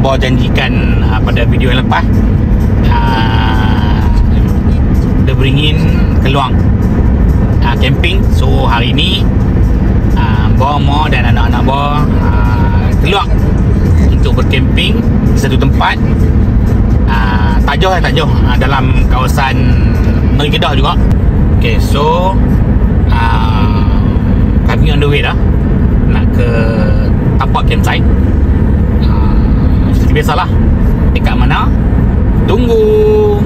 Bo janjikan pada video yang lepas, dia beringin Keluang camping. So hari ni Bo dan anak-anak Bo keluar untuk bercamping di satu tempat, tak jauh dalam kawasan Negeri Kedah juga. Okay, so kami on the way dah nak ke tapak campsite. Seperti biasalah, dekat mana? Tunggu.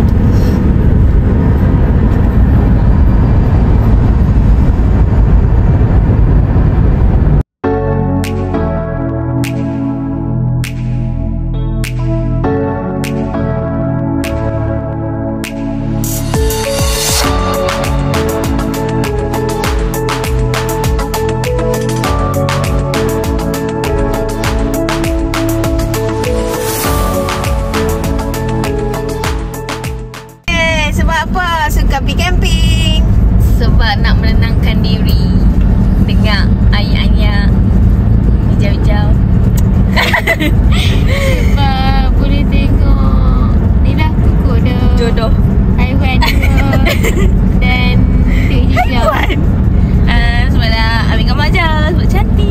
Pergi camping sebab nak menenangkan diri, dengar ayat-ayat hijau-hijau. sebab boleh tengok ni lah, kukuh dah Jodoh haiwan dan hijau. Sebab dah ambil gambar je, sebab cantik.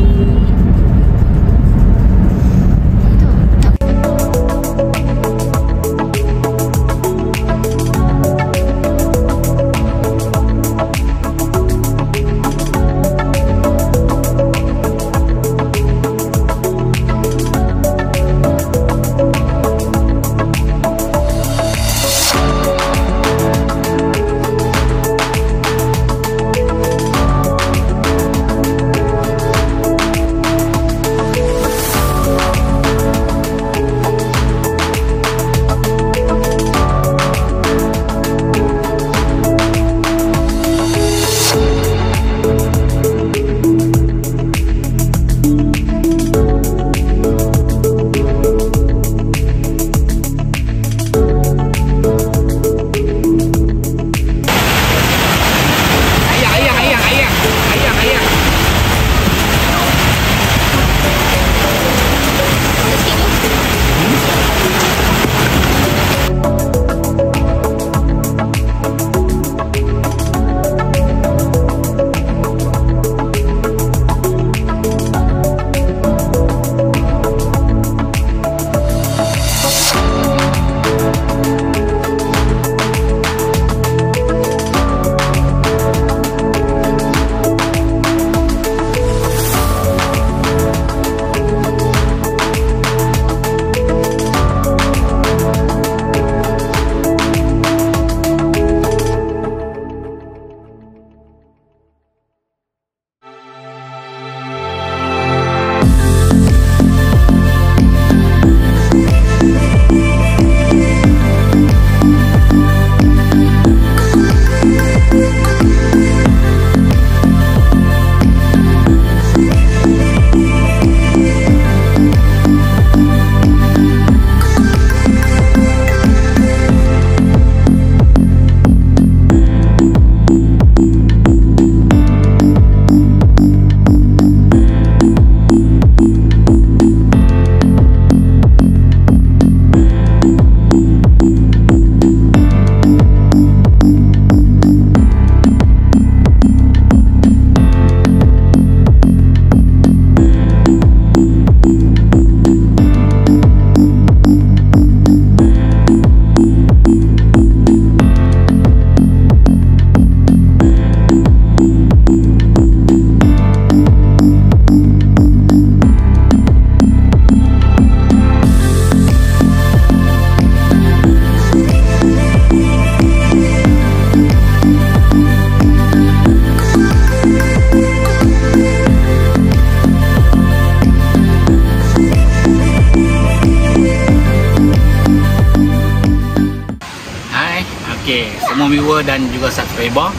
semua viewer dan juga subscriber.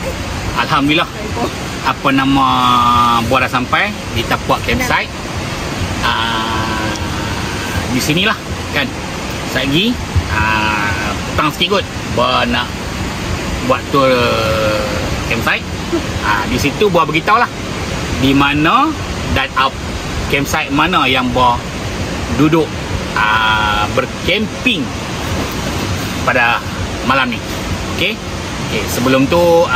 Alhamdulillah, apa nama buat dah sampai di tapak campsite. Di sinilah kan. Lagi petang sikit kot nak buat tour campsite. Di situ buat beritahu lah di mana dan campsite mana yang buat duduk bercamping pada malam ni. Okey. Sebelum tu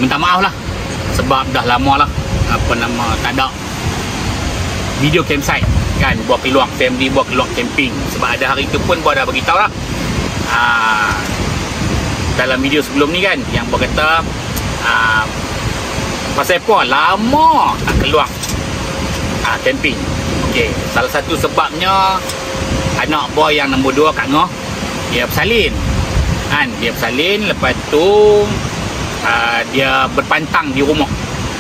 minta maaf lah sebab dah lama lah tak ada video campsite kan, buat keluar family, buat keluar camping. Sebab ada hari tu pun buat dah beritahu lah dalam video sebelum ni kan, yang berkata pasal apa lama tak keluar camping. Okey, salah satu sebabnya anak boy yang nombor 2 Kak Ngoh, dia bersalin kan, lepas tu dia berpantang di rumah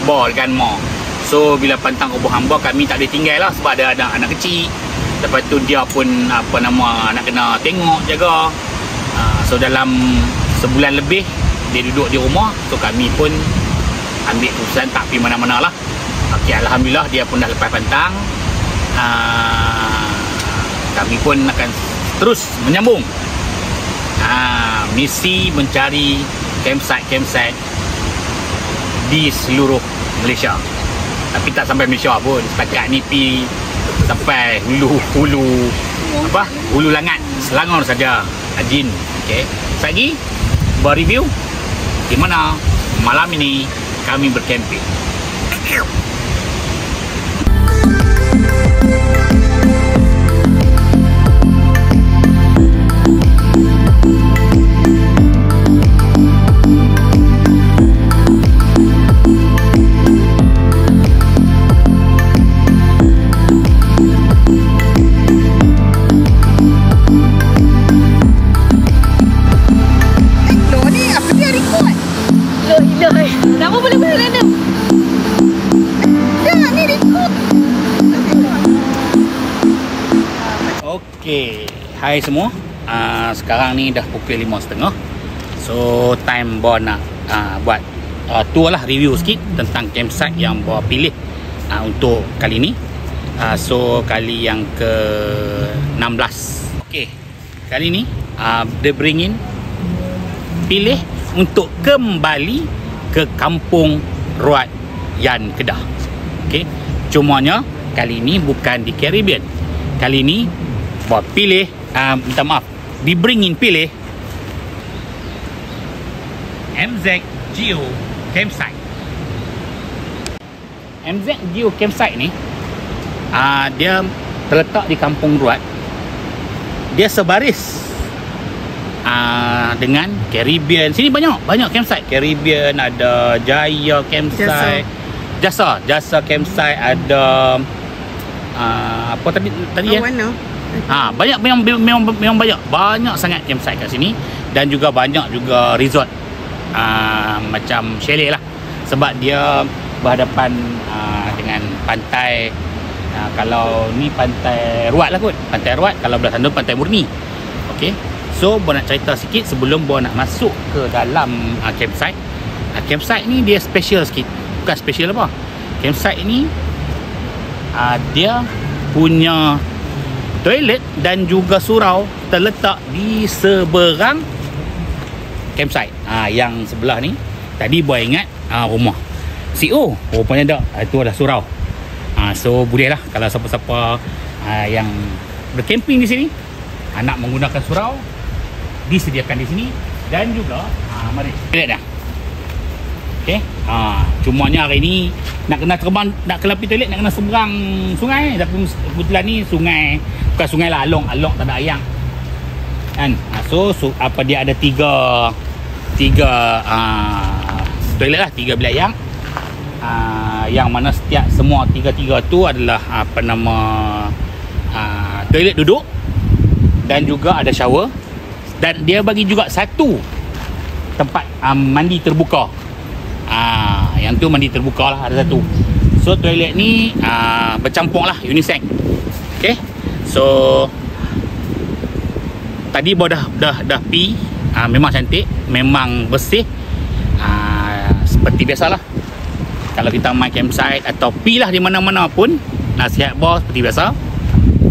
boy dengan mak. So bila pantang rumah hamba, kami tak boleh tinggal lah sebab ada anak kecil. Lepas tu dia pun nak kena tengok, jaga. So dalam sebulan lebih dia duduk di rumah. So kami pun ambil keputusan tak pergi mana-mana lah. Okey, alhamdulillah dia pun dah lepas pantang. Kami pun akan terus menyambung misi mencari campsite di seluruh Malaysia. Tapi tak sampai Malaysia pun. Setakat ni pergi sampai Hulu Langat, Selangor saja, Ajin. Okey. Lagi buat review di mana malam ini kami bercamping. Kenapa boleh random? Jangan ni record. Okey, hai semua. Sekarang ni dah pukul 5.30. So time Bo nak buat tour lah, review sikit tentang campsite yang Bo pilih untuk kali ni. So kali yang ke-16. Okey, kali ni dia bringin pilih untuk kembali ke Kampung Ruat Yan Kedah. Okey, cumanya kali ni bukan di Caribbean. Kali ni buat pilih pilih MZ Geo Campsite. MZ Geo Campsite ni dia terletak di Kampung Ruat. Dia sebaris dengan Caribbean. Sini banyak campsite. Caribbean ada, Jaya Campsite, Jasa Campsite ada, apa tadi ya? Banyak, memang banyak sangat campsite kat sini. Dan juga banyak juga resort macam chalet lah, sebab dia berhadapan dengan pantai. Kalau ni Pantai Ruat lah kot, Pantai Ruat. Kalau belah sana Pantai Murni. Okey. So, Bo nak cerita sikit sebelum Bo nak masuk ke dalam campsite. Campsite ni dia special sikit. Bukan special apa. Campsite ni dia punya toilet dan juga surau terletak di seberang campsite. Yang sebelah ni tadi Bo ingat rumah CEO. Rupanya tak. Itu adalah surau. So, boleh lah kalau siapa-siapa yang bercamping di sini nak menggunakan surau, disediakan di sini. Dan juga mari lihat dah. Okey, cumanya hari ni nak kena terbang, nak kena pergi toilet, nak kena seberang sungai. Tapi kebetulan ni sungai, bukan sungai lah, along tak ada ayang kan. So apa dia ada tiga toilet lah, 3 bilik ayang. Yang mana semua tiga tu adalah toilet duduk dan juga ada shower. Dan dia bagi juga satu tempat mandi terbuka. Yang tu mandi terbuka lah, ada satu. So toilet ni bercampur lah, unisex. Okay. So tadi Bo dah pi. Memang cantik, memang bersih. Seperti biasalah, kalau kita main campsite atau pi lah di mana-mana pun, nasihat Bo seperti biasa,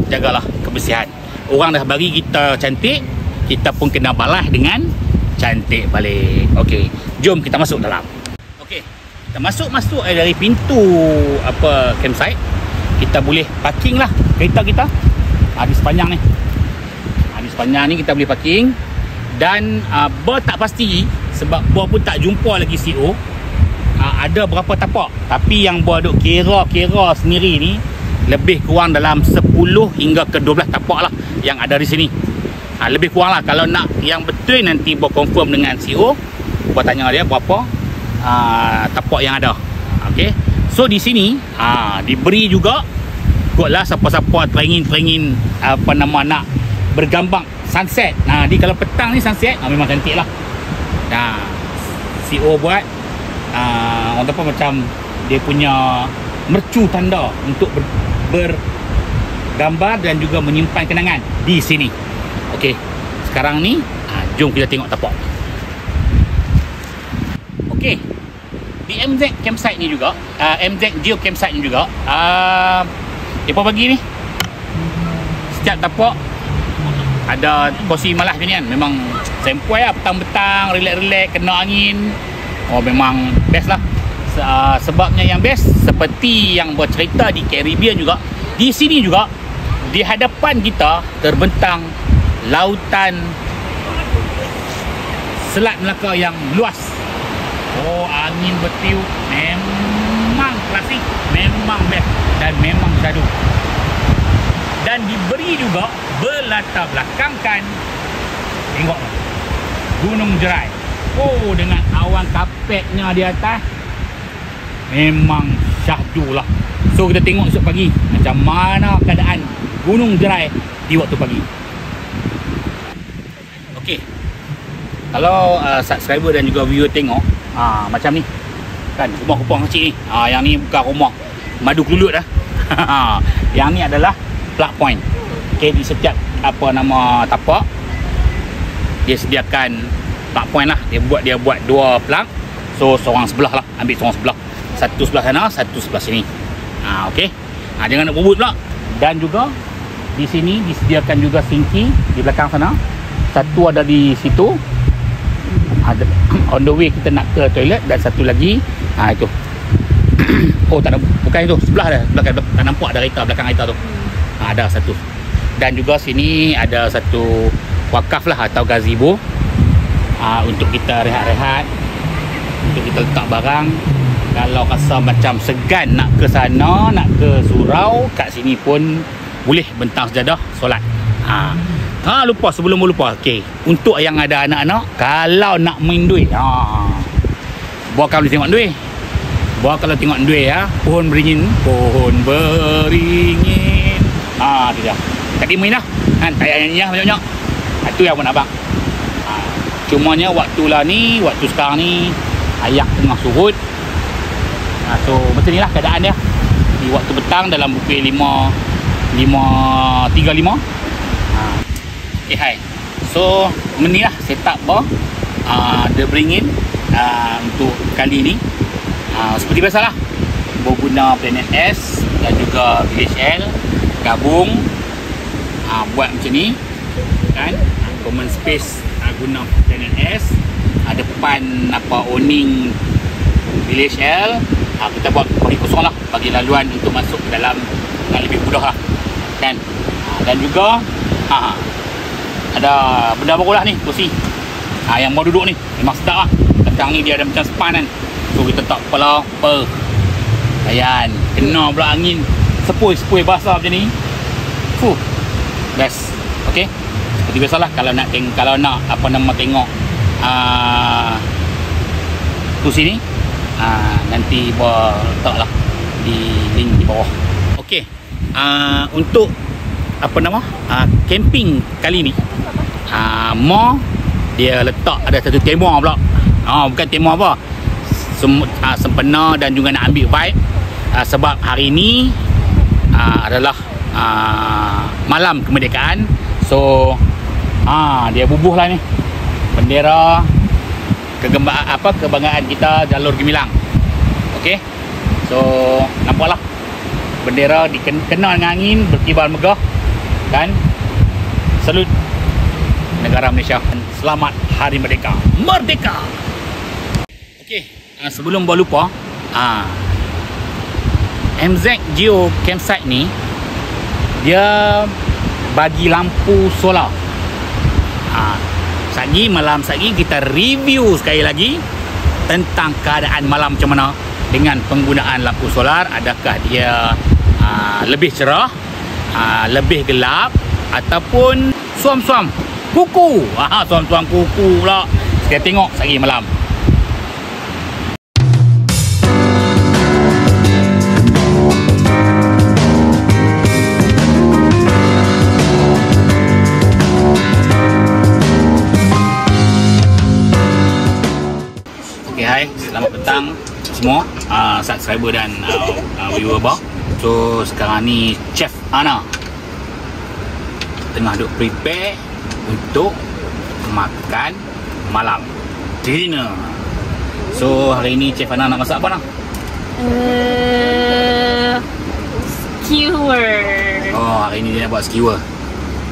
jagalah kebersihan. Orang dah bagi kita cantik, kita pun kena balas dengan cantik balik. Okey, jom kita masuk dalam. Okey, kita masuk dari pintu campsite. kita boleh parking lah kereta kita di sepanjang ni. Di sepanjang ni kita boleh parking. Dan Boh tak pasti sebab Boh pun tak jumpa lagi CO ada berapa tapak. Tapi yang Boh duk kira-kira sendiri ni lebih kurang dalam 10 hingga ke 12 tapak lah yang ada di sini. Lebih kurang lah. Kalau nak yang betul nanti Boh confirm dengan CEO, Boh tanya dia berapa tapak yang ada. Okay. So di sini diberi juga ikutlah siapa-siapa teringin apa nama nak bergambang sunset. Di kalau petang ni sunset memang cantik lah. CEO buat orang apa macam dia punya mercu tanda untuk bergambar dan juga menyimpan kenangan di sini. Okey, sekarang ni jom kita tengok tapak. Okey, di MZ campsite ni juga, MZ Geo campsite ni juga, apa bagi ni? Setiap tapak ada kursi malas macam ni kan. Memang sempoi lah petang-petang, relax-relax, kena angin. Memang best lah. Sebabnya yang best, seperti yang bercerita di Caribbean juga, di sini juga, di hadapan kita terbentang lautan Selat Melaka yang luas. Angin bertiup memang klasik, memang best dan memang syahdu. Dan diberi juga berlatar belakangkan, tengok Gunung Jerai. Dengan awan kapetnya di atas, memang syahdu lah. So kita tengok esok pagi macam mana keadaan Gunung Jerai di waktu pagi. Okey, kalau subscriber dan juga viewer tengok macam ni kan, rumah-rumah kecil ni. Yang ni bukan rumah madu kelulut dah. Yang ni adalah plug point. Okey, di setiap apa nama tapak dia sediakan plug point lah. Dia buat dua plug. So seorang sebelah lah, ambil seorang sebelah. Satu sebelah sana, satu sebelah sini. Okey. Jangan nak berebut pula. Dan juga di sini disediakan juga sinki di belakang sana. Satu ada di situ. On the way kita nak ke toilet, dan satu lagi itu. Tak ada, bukan itu, sebelah dah. Belakang tak nampak ada kereta belakang kereta tu. Ada satu. Dan juga sini ada satu wakaf lah atau gazebo. Untuk kita rehat-rehat, untuk kita letak barang. Kalau rasa macam segan nak ke sana, nak ke surau, kat sini pun boleh bentang sejadah solat. Lupa, sebelum lupa. Okey, untuk yang ada anak-anak, kalau nak main duit, Boh akan boleh tengok duit. Boh kalau tengok duit pohon beringin. Tu dah. Tadi main dah kan, tak payah nyanyi lah banyak-banyak. Itu yang pun abang. Cumanya waktu lah ni, waktu sekarang ni ayak tengah surut. So macam ni lah keadaan dia di waktu petang dalam pukul 5.35. Okay, hai. So ni lah setup Boh The Beringin untuk kali ni. Seperti biasalah, Boh guna Planet S dan juga Village L gabung buat macam ni kan. Common space guna Planet S, depan awning Village L kita buat bagi kosong lah, bagi laluan untuk masuk ke dalam dengan lebih mudah lah kan. Dan juga ada benda baru lah ni, kursi yang mau duduk ni memang sedap lah. Kadang ni dia ada macam span kan, so kita tak kepala layan, kena pula angin sepoi-sepoi basah macam ni. Best. Okay, seperti biasalah, kalau nak tengok kursi ni, nanti Boh letak lah di link di bawah. Okey, untuk camping kali ni, Mo dia letak ada satu tema pula. Bukan tema apa, sempena dan juga nak ambil vibe, sebab hari ni adalah malam kemerdekaan. So dia bubuh lah ni bendera kebanggaan kita Jalur Gemilang. Okey, so nampaklah bendera dikena dengan angin, berkibar megah. Dan salut negara Malaysia. Selamat Hari Merdeka. Merdeka. Okey, sebelum Boh lupa, MZ Geo Campsite ni dia bagi lampu solar. Malam lagi kita review sekali lagi tentang keadaan malam macam mana dengan penggunaan lampu solar. Adakah dia lebih cerah, lebih gelap, ataupun suam-suam kuku. Suam-suam kuku pula. Kita tengok lagi malam. Hai, selamat petang semua subscriber dan viewer bah. So sekarang ni Chef Ana tengah duk prepare untuk makan malam, dinner. So hari ni Chef Ana nak masak apa nak? Skewer. Oh, hari ni dia nak buat skewer.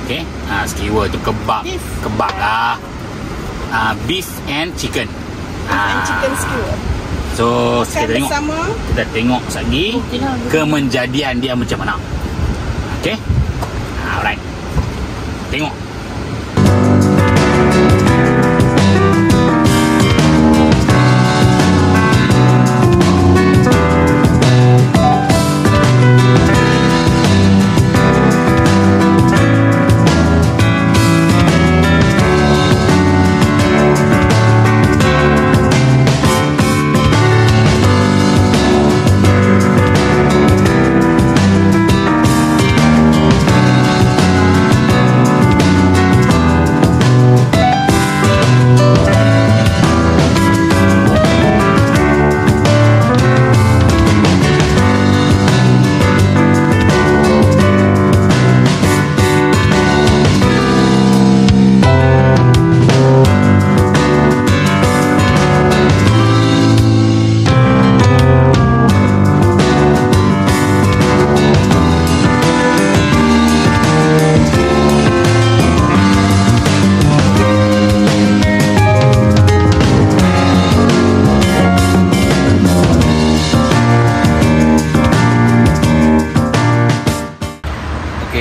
Okay, skewer tu kebab lah. Beef and chicken. Chicken skewer. So kita tengok lagi kemenjadian dia macam mana. Okay, alright, tengok.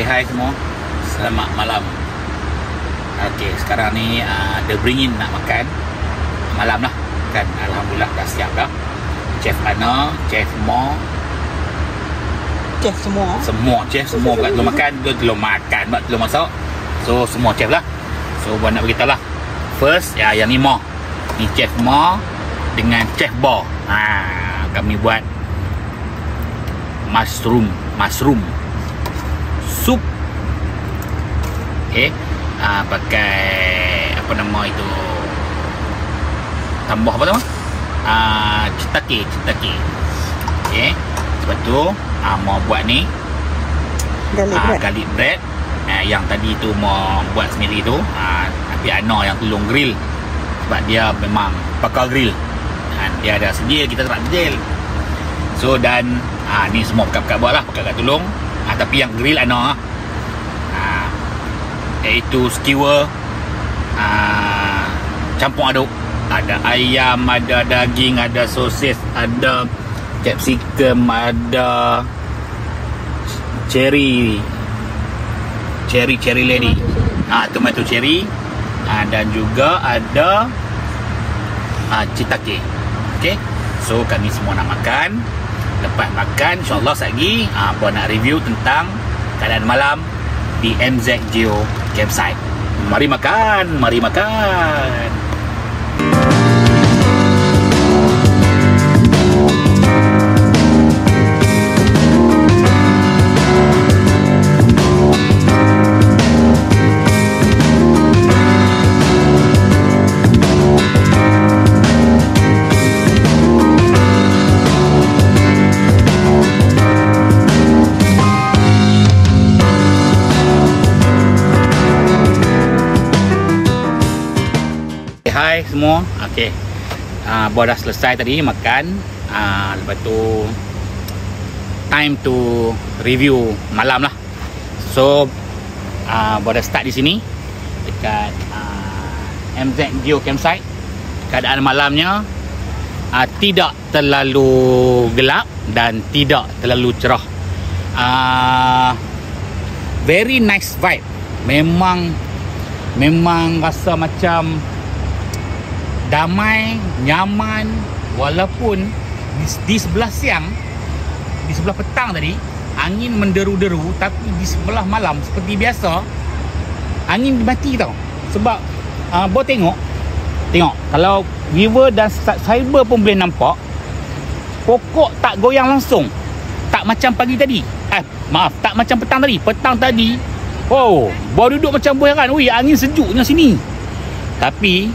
Hai semua, selamat malam. Okey, sekarang ni The Bringin nak makan malam lah kan. Alhamdulillah dah siap dah. Chef Ana, Chef Mo, Chef semua bukan belum makan, belum makan, belum masak. So semua chef lah. So buat nak beritahu lah. First yang ni Mo. Ni Chef Mo dengan Chef Bo. Kami buat mushroom sup. Okay, pakai apa nama itu, tambah apa nama, citake. Okay, sebab tu mau buat ni garlic bread. Yang tadi tu mau buat sendiri tu, tapi Ana yang tolong grill sebab dia memang pakar grill. Dia ada sedia, kita tak grill. So dan ni semua pekat-pekat buat lah, pekat tolong. Tapi yang grill Ana iaitu skewer campur aduk. Ada ayam, ada daging, ada sosis, ada capsicum, ada cherry lady, tomato cherry, dan juga ada citake. Okay, so kami semua nak makan. Lepas makan, insyaAllah lagi Puan nak review tentang keadaan malam di MZ Geo Campsite. Mari makan. Hai semua. Okey, buat dah selesai tadi makan. Lepas tu time to review malam lah. So buat dah start di sini dekat MZ Geo Campsite. Keadaan malamnya tidak terlalu gelap dan tidak terlalu cerah. Very nice vibe. Memang rasa macam damai, nyaman, walaupun di sebelah siang, di sebelah petang tadi angin menderu-deru, tapi di sebelah malam seperti biasa angin mati tau. Sebab Bo tengok kalau viewer dan subscriber pun boleh nampak pokok tak goyang langsung, tak macam pagi tadi. Tak macam petang tadi. Petang tadi Bo duduk macam Bo heran, ui angin sejuknya sini. Tapi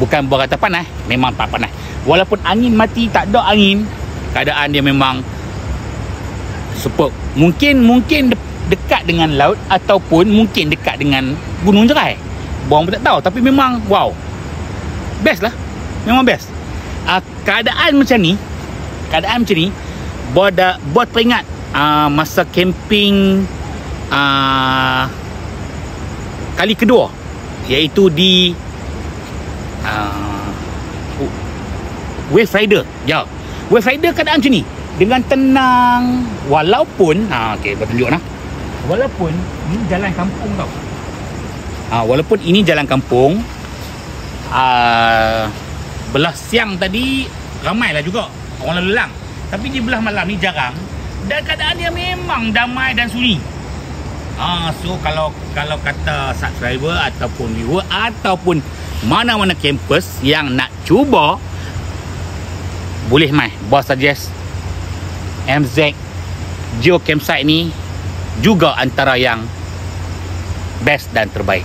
bukan Bo kata panas, memang tak panas. Walaupun angin mati, tak ada angin, keadaan dia memang superb. Mungkin dekat dengan laut ataupun mungkin dekat dengan Gunung Jerai. Borang pun tak tahu, tapi memang wow. Best lah. Memang best. Keadaan macam ni, Bo teringat masa camping kali kedua, iaitu di Wave Rider. Ya, Wave Rider keadaan macam ni, dengan tenang. Walaupun okey, Bo tunjuk walaupun ini jalan kampung tau. Walaupun ini jalan kampung, belah siang tadi ramailah juga orang lalu lalang, tapi di belah malam ni jarang, dan keadaan dia memang damai dan sunyi. So kalau kata subscriber ataupun viewer ataupun mana-mana campus yang nak cuba, boleh mai Bo suggest MZ Geo Campsite ni juga antara yang best dan terbaik.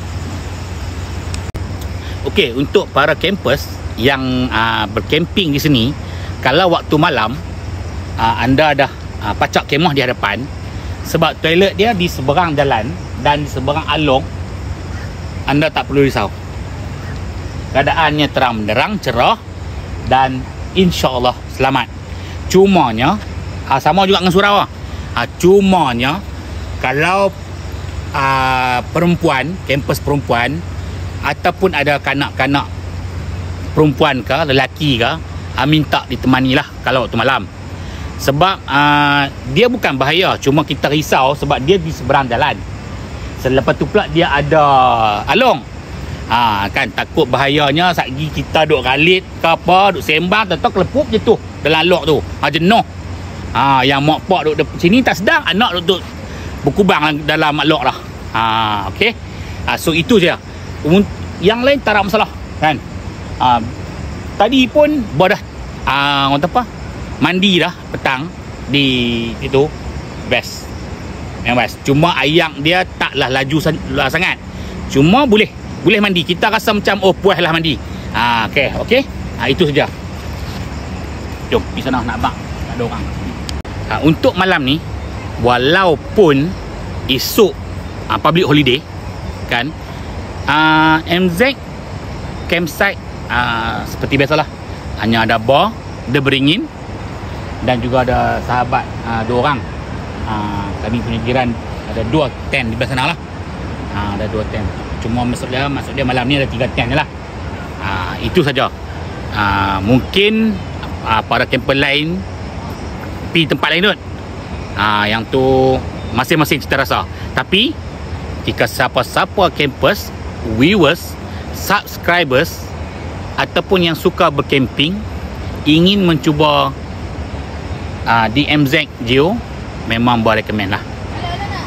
Okey, untuk para campus yang bercamping di sini, kalau waktu malam anda dah pacak kemah di hadapan, sebab toilet dia di seberang jalan dan di seberang along, anda tak perlu risau. Keadaannya terang benderang, cerah, dan insya-Allah selamat. Cumanya sama juga dengan surau. Cumanya kalau perempuan, kampus perempuan ataupun ada kanak-kanak perempuan ke lelaki ke, minta ditemani lah kalau waktu malam. Sebab dia bukan bahaya, cuma kita risau sebab dia di seberang jalan. Selepas tu pula dia ada along. Kan takut bahayanya satgi kita duk galit ke apa, duk sembang, tak kelepup je tu dalam alok tu. Jenuh. Yang mak pak duk sini tak sedang, anak duk berkubang dalam alok lah. Okey. So itu je. Yang lain tak ada masalah kan. Tadi pun Bo dah orang apa, mandi dah petang di itu, best. Yang best. Cuma ayang dia taklah laju sangat. Cuma boleh mandi. Kita rasa macam puas lah mandi. Okey. Itu saja. Jom pergi sana, nak bak tak ada orang. Untuk malam ni, walaupun esok public holiday kan, MZ Campsite seperti biasalah, hanya ada Bo, The Beringin, dan juga ada sahabat 2 orang. Kami punya jiran ada 2 tent di belah sana lah. Ada 2 tent. Cuma maksud dia malam ni ada 3 tent je lah. Itu saja. Mungkin para camper lain pergi tempat lain tu. Yang tu masing-masing cita rasa. Tapi jika siapa-siapa campers, viewers, subscribers ataupun yang suka bercamping ingin mencuba di MZ Geo, memang boleh recommend lah.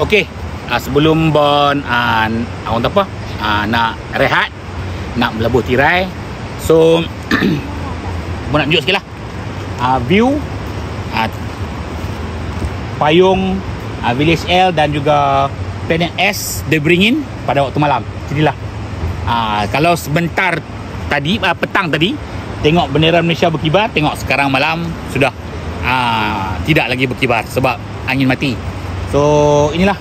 Okey, sebelum Bon orang apa, nak rehat, nak berlabuh tirai, so Bon nak tunjuk sikit lah view payung Village L dan juga Planet S The Beringin pada waktu malam. Jadilah kalau sebentar tadi, petang tadi, tengok bendera Malaysia berkibar, tengok sekarang malam sudah tidak lagi berkibar sebab angin mati. So inilah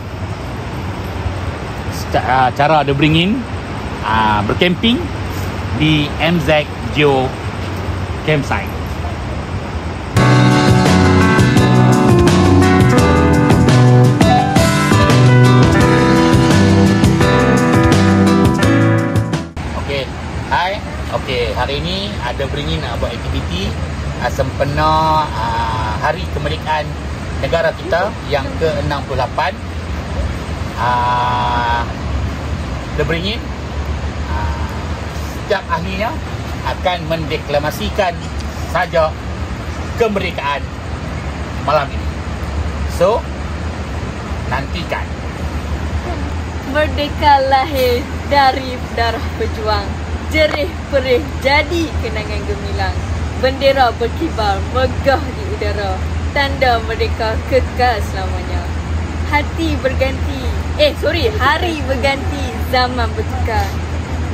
cara The Beringin bercamping di MZ Geo Campsite. Okey, hari ni ada Beringin nak buat aktiviti sempena Hari Kemerdekaan negara kita yang ke-68. Dia beringin setiap ahlinya akan mendeklamasikan saja kemerdekaan malam ini. So, nantikan. Merdeka lahir dari darah pejuang, jerih perih jadi kenangan gemilang. Bendera berkibar megah di udara, tanda merdeka kekal selamanya. Hari berganti, zaman bertukar.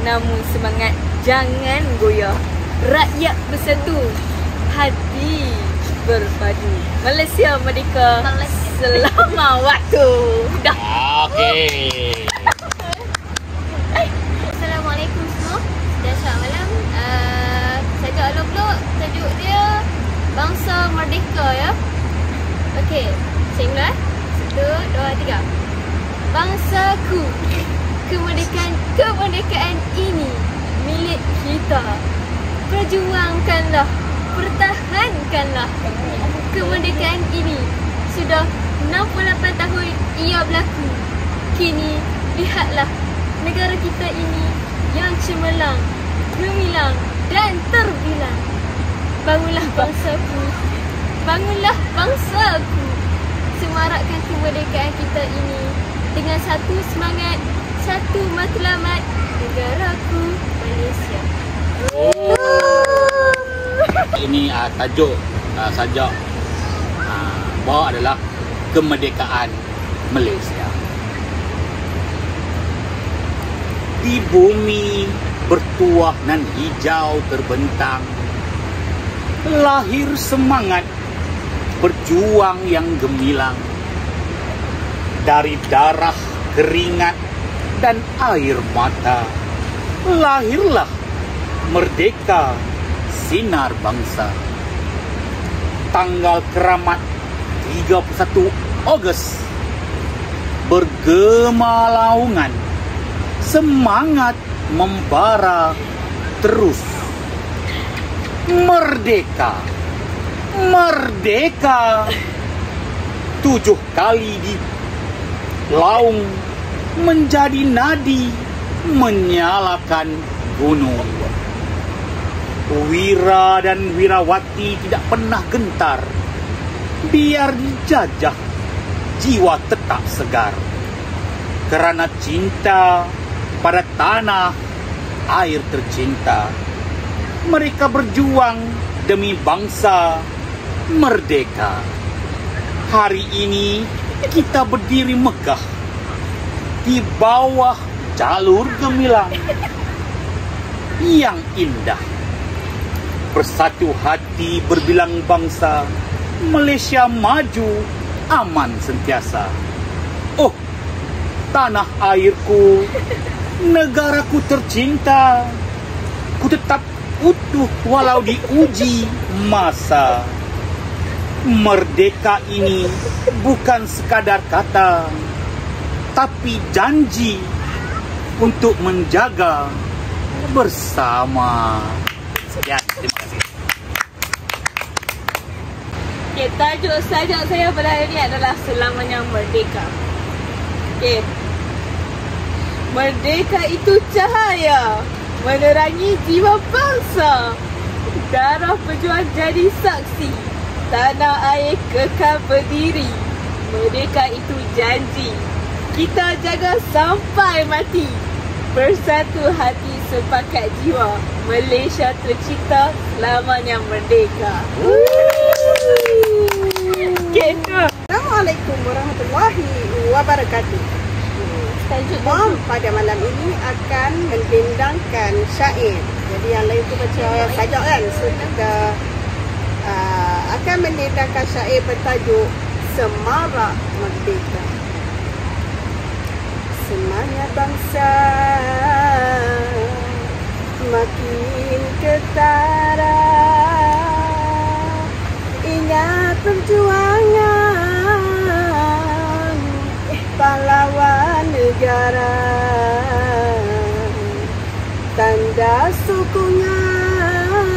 Namun semangat jangan goyah. Rakyat bersatu, hati berpadu. Malaysia merdeka selama waktu. Dah. Okey. Assalamualaikum semua. Dah selamat malam. Saya Alok-Lok, tajuk dia Bangsa Merdeka ya. Okey, saya mula. 1, 2, 3. Bangsaku, kemerdekaan ini milik kita. Perjuangkanlah, pertahankanlah kemerdekaan ini. Sudah 68 tahun ia berlaku. Kini lihatlah negara kita ini yang cemerlang, gemilang dan terbilang. Bangunlah bangsaku, bangunlah bangsaku. Semarakkan kemerdekaan kita ini dengan satu semangat, satu matlamat, negaraku Malaysia. Ini tajuk sajak bawa adalah kemerdekaan Malaysia. Di bumi bertuah nan hijau terbentang, lahir semangat berjuang yang gemilang. Dari darah, keringat dan air mata, lahirlah merdeka sinar bangsa. Tanggal keramat 31 Ogos, bergema laungan, semangat membara terus. Merdeka, merdeka, 7 kali di laung menjadi nadi menyalakan gunung. Wira dan wirawati tidak pernah gentar, biar dijajah jiwa tetap segar. Kerana cinta pada tanah air tercinta, mereka berjuang demi bangsa merdeka. Hari ini kita berdiri megah di bawah jalur gemilang yang indah. Bersatu hati berbilang bangsa, Malaysia maju, aman sentiasa. Oh, tanah airku, negaraku tercinta, ku tetap utuh walau diuji masa. Merdeka ini bukan sekadar kata, tapi janji untuk menjaga bersama. Sekian, terima kasih. Okay, tajuk sajak saya pada hari ini adalah Selamanya Merdeka. Okay. Merdeka itu cahaya menerangi jiwa bangsa. Darah pejuang jadi saksi, tanah air kekal berdiri. Merdeka itu janji, kita jaga sampai mati. Bersatu hati sepakat jiwa, Malaysia tercipta selamanya merdeka. Assalamualaikum warahmatullahi wabarakatuh. Mom pada malam ini akan mendendangkan syair. Jadi yang lain tu macam sajak kan. So kita akan mendendangkan syair bertajuk Semarak Merdeka. Semangat bangsa makin ketara, ingat perjuangan pahlawan negara, tanda sokongan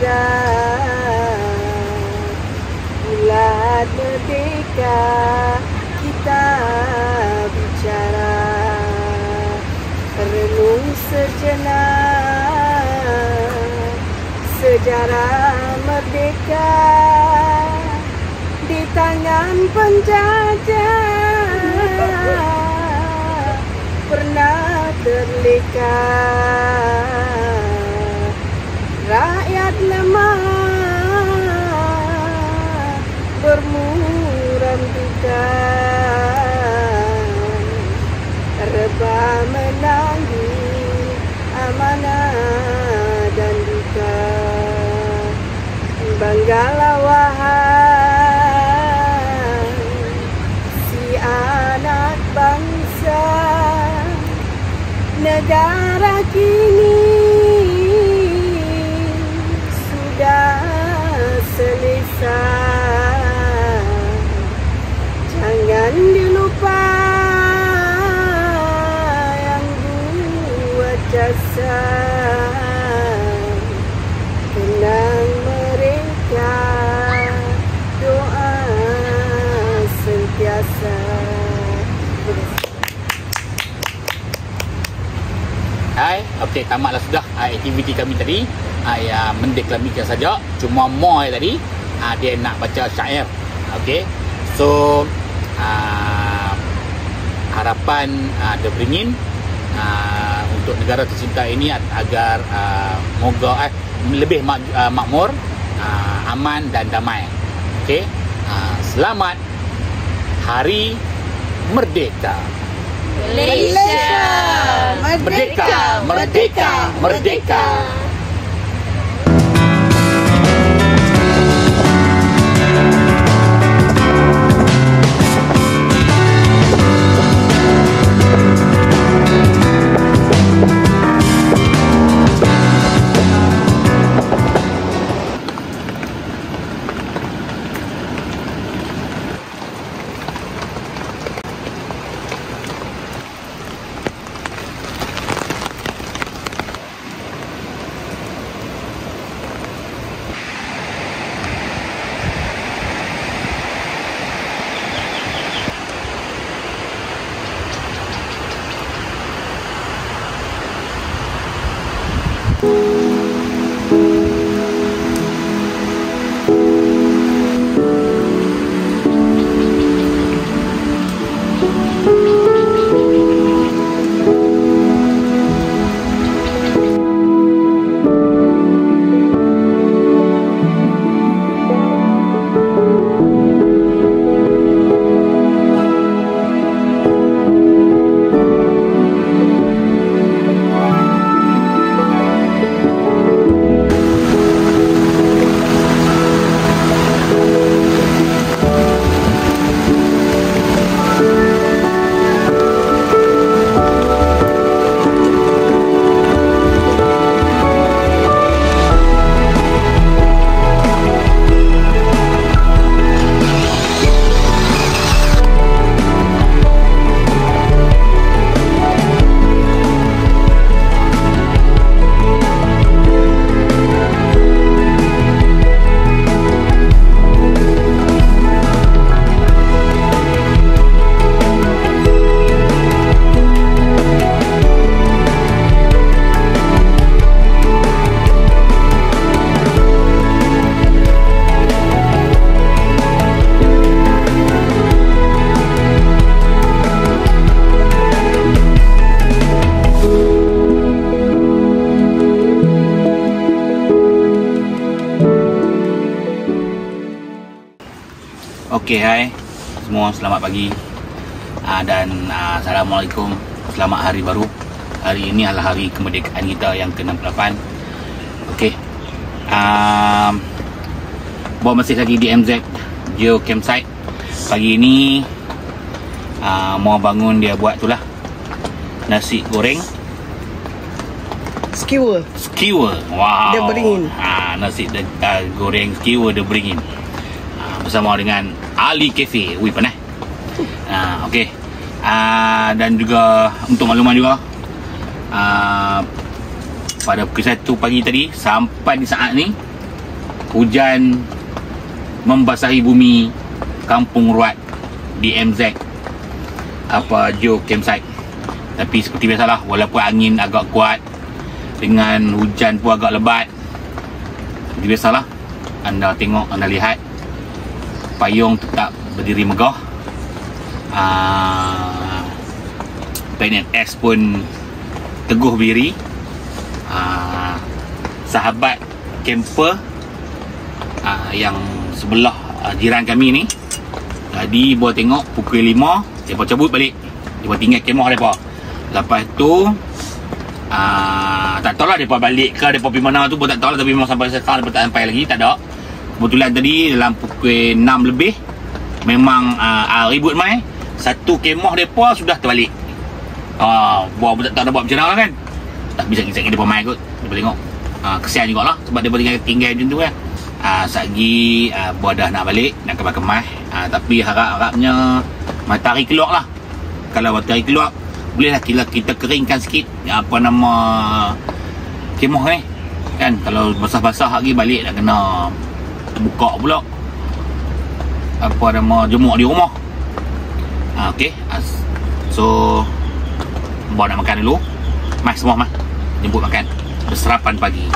gembira, bulan merdeka kita bicara, renung sejenak sejarah merdeka di tangan penjajah pernah terleka. Rakyat lemah bermuram duka, rebah menanggung amanah dan duka. Banggalah wahai si anak bangsa, negara kini sudah selesai. Jangan dilupa yang buat jasa, kenang mereka, doa sentiasa. Hai, okey, tamatlah sudah aktiviti kami tadi. Yang mendeklamasikan saja, cuma Moy tadi dia nak baca syair. Okey. So harapan The Beringin untuk negara tercinta ini agar moga lebih makmur, aman dan damai. Okey. Selamat Hari Merdeka. Malaysia Merdeka, merdeka, merdeka. Okey, hai semua, selamat pagi dan Assalamualaikum, selamat hari baru. Hari ini adalah hari kemerdekaan kita yang ke-68. Okey, buat masih lagi di MZ Geo Campsite. Pagi ini mau bangun dia buat tu lah, nasi goreng Skewer. Wow, The Beringin. Nasi goreng skewer The Beringin bersama dengan Ali Cafe. Wih, panas. Okey. Dan juga untuk makluman juga, pada pukul 1 pagi tadi sampai di saat ni hujan membasahi bumi Kampung Ruat di MZ Joe Campsite. Tapi seperti biasalah, walaupun angin agak kuat dengan hujan pun agak lebat, seperti biasalah, anda tengok, anda lihat payung tetap berdiri megah. Planet X pun teguh berdiri. Sahabat camper yang sebelah jiran kami ni, tadi boleh tengok pukul 5 mereka cabut balik, mereka tinggal kemah mereka. Lepas tu tak tahulah mereka balik ke mereka pergi mana tu pun tak tahulah, tapi memang sampai sekarang mereka tak sampai lagi, tak ada. Kebetulan tadi dalam pukul 6 lebih memang ribut mai, satu kemah mereka sudah terbalik. Buat pun tak tahu nak buat macam mana lah kan. Tak bisa kisah mereka mai kot, mereka tengok. Kesian jugalah sebab mereka tinggal macam tu kan. Satgi buat dah nak balik, nak kemas-kemas. Tapi harapnya matahari keluar lah. Kalau matahari keluar, bolehlah kita keringkan sikit kemah ni kan. Kalau basah-basah lagi balik nak kena buka pula jemur di rumah. Okay, so bawa nak makan dulu. Mas semua mas jemput makan berserapan pagi.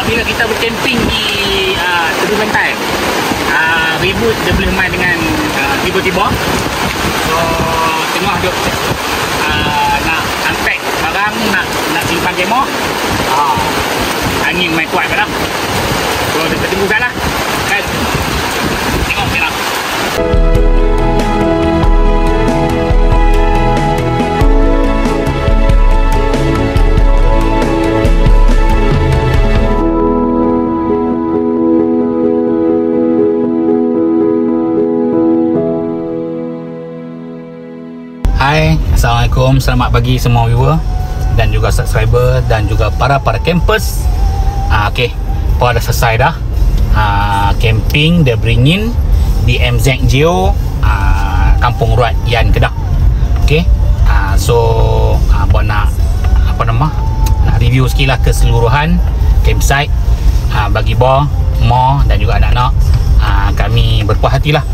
Bila kita bercamping di tepi pantai, ribut dia boleh main dengan tiba-tiba. So tengah duk nak unpack barang, nak simpan kemah, angin main kuat kan. So kita tunggukan lah kan. Tengok je lah. Hai, Assalamualaikum, selamat pagi semua viewer dan juga subscriber dan juga para campers. Okay, dah selesai dah camping The Beringin di MZ Geo Kampung Ruat Yan Kedah. Okay, so nak review sikit lah keseluruhan campsite bagi Ma dan juga anak-anak. Kami berpuas hati lah.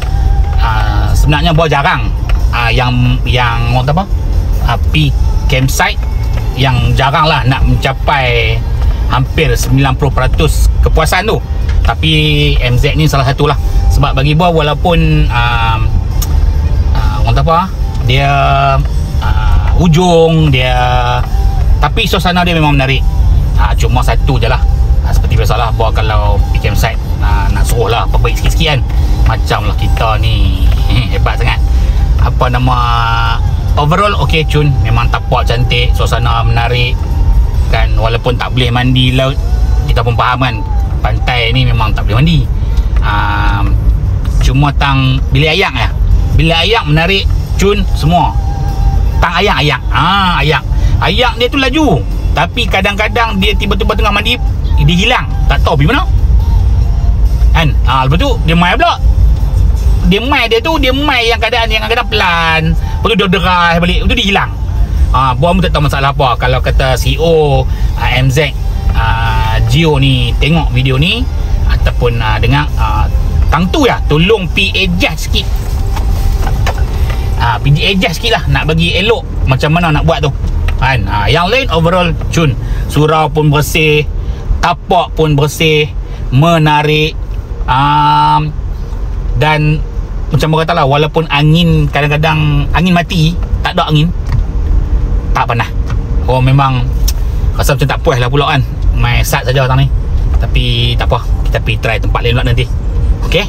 Sebenarnya jarang yang orang apa pi campsite yang jarang lah nak mencapai hampir 90% kepuasan tu. Tapi MZ ni salah satu lah. Sebab bagi walaupun orang apa dia hujung dia, tapi suasana dia memang menarik. Cuma satu je lah, seperti biasalah kalau pi campsite nak suruh lah perbaik sikit-sikit kan. Macam lah kita ni hebat sangat. Overall okey cun, memang tapak cantik, suasana menarik kan. Walaupun tak boleh mandi laut, kita pun faham kan, pantai ni memang tak boleh mandi. Cuma bilik ayak bilik ayak menarik cun semua. Ayak ayak dia tu laju, tapi kadang-kadang dia tiba-tiba tengah mandi dia hilang, tak tahu pergi mana kan. Lepas tu dia mai pula. Dia mai yang keadaan pelan, lepas tu dia deras balik, lepas tu dia hilang. Buat pun tak tahu masalah apa. Kalau kata CEO MZ Gio ni tengok video ni ataupun dengar, tang tu ya, tolong adjust sikit. Adjust sikit lah, nak bagi elok macam mana nak buat tu kan. Yang lain overall cun, surau pun bersih, tapak pun bersih, menarik, dan macam orang kata lah, walaupun angin kadang-kadang angin mati, tak ada angin, tak panas. Memang rasa macam tak puas lah pula kan, main sat saja datang ni. Tapi tak apa, kita pergi try tempat lain pula nanti. Okay,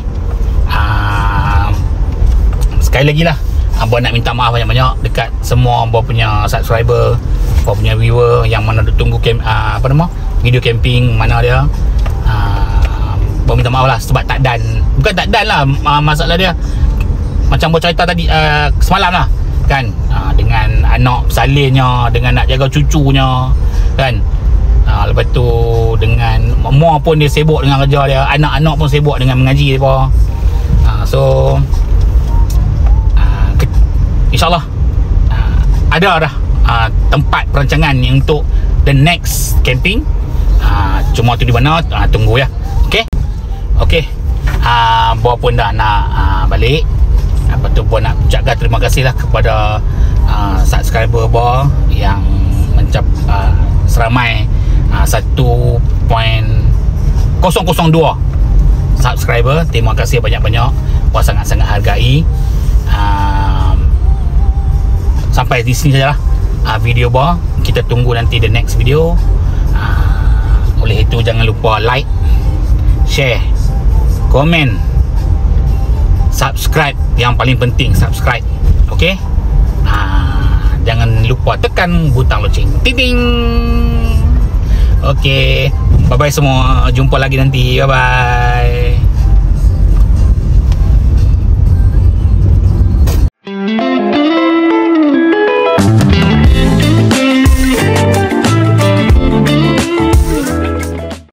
sekali lagi lah, abang nak minta maaf banyak-banyak dekat semua abang punya subscriber, abang punya viewer yang mana tunggu video camping mana dia. Abang minta maaf lah sebab tak dan. Bukan tak dan lah, masalah dia macam abang cerita tadi semalam lah kan, dengan anak salinnya, dengan nak jaga cucunya kan. Lepas tu dengan mak pun dia sibuk dengan kerja dia, anak-anak pun sibuk dengan mengaji dia. So InsyaAllah ada dah tempat perancangan yang untuk the next camping. Cuma tu di mana, tunggu ya. Okay, Boh pun dah nak balik. Lepas tu Boh nak ucapkan terima kasih lah kepada subscriber Boh yang seramai 1.002 subscriber. Terima kasih banyak-banyak. Boh sangat-sangat hargai. Sampai di sini sajalah video Boh. Kita tunggu nanti the next video. Oleh itu jangan lupa like, share, komen, subscribe. Yang paling penting subscribe. Okay, jangan lupa tekan butang loceng. Ting. Okay, bye bye semua, jumpa lagi nanti. Bye bye.